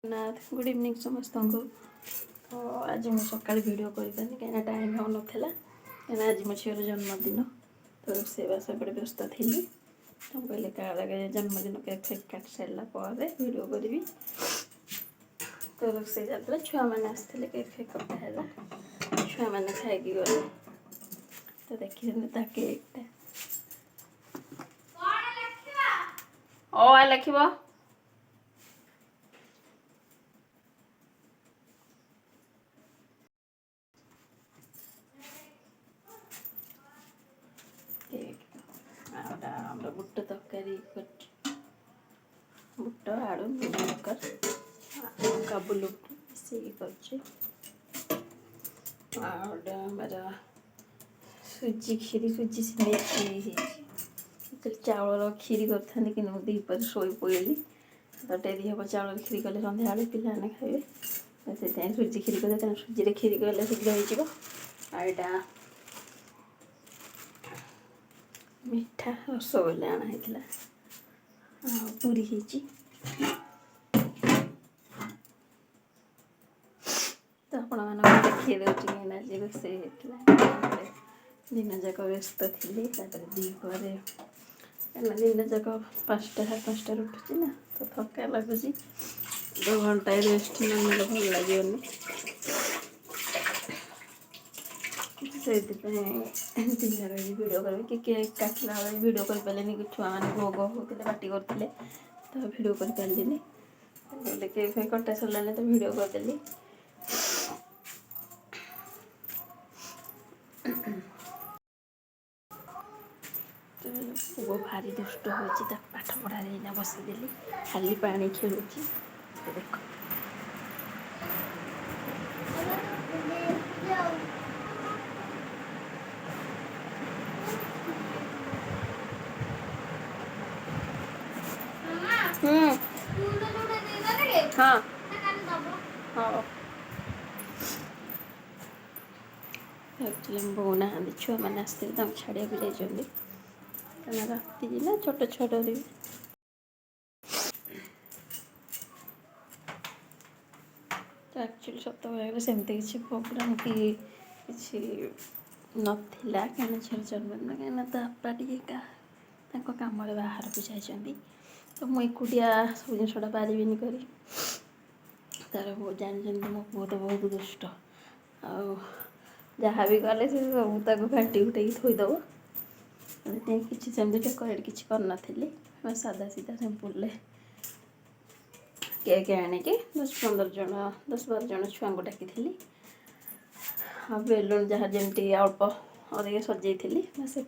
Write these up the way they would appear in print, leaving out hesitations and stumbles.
नाथ good evening समस्त को। तो आज मुझे सका भिड कर कहीं टाइम हो नाला कहीं आज मो झीर जन्मदिन तो रोषेईबास एपटे व्यस्त थी। तो कहले क्या जन्मदिन केक फेक काट सारापर भिड करी। तो रोषे जाता छुआ मैंने आसते केक फेक कटाला छुआ मैंने खाई गले। तो देखी केकटा लिख बुट तरकारी बुट आलू मिलकर काबुल मिसेक कर सुजी क्षीरी सुजी सिमेई चावल क्षीरी कर दीपर शोई पड़ी तो डेरी हम चावल क्षीरी कले सन्ध्या पे खाए से सुजी क्षीरी कर सुजी क्षीरी कले शीघ्र होटा मीठा रसगोल्ला आना पूरी तो आपण देखिए दूसरी आज रोषे दिन जाक व्यस्त थी। दीपर दिन जाक 5टा 5:30 उठुची ना तो थका लगुच 2 घंटा रेस्ट न भल लगे से दिन भिड कर केक काटला भिड कर पारे कि छुआ मैंने भोग होते पार्टी करते तो भिड कर पारे केक फेक कटा सरला तो भिड करदेली। पुओ भारी दुष्ट हो पाठ पढ़ा बसदेली खाली पानी खेलुँ देख हाँ हाँ एक्चुअली बो ना छुआ मैंने आसते छाड़िया भी जाइए राति ना छोट छोट तो एक्चुअली सत कहले सेमती किसी प्रोग्राम कि नाला कहीं झील जन्मदिन कहीं तो आपा टे कम बाहर को जाती तो मुझे एकुटिया सब जिनसा पारिनी कर तार जानी मो पुओ तो बहुत दुष्ट जहाँ भी कले से सब घाटी उठे थोईदेव किसी सेमती डेकोरेट किसी करना सादा सीधा सिंपल केक आणिकी 10-15 जन 10-12 जन छुआ को डाकी बेलून जहाँ जमी अल्प अधिक सजई से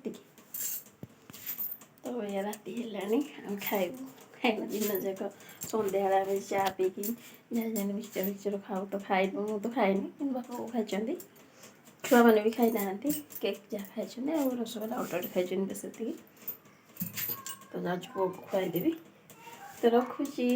तो ये राति है खाइबू खाइबू दिन जाक सन्ध्या चा पीकि जहाँ मिक्सचर फिक्सचर खाऊ तो खाइबू मुझे तो खाइनी बापा को खाई छुआ मैंने भी खाई ना केक जहाँ खाई रसगोल्ला अल्टे खाई बस तो जाऊँ पुओ को खुआदेवी तो रखुची।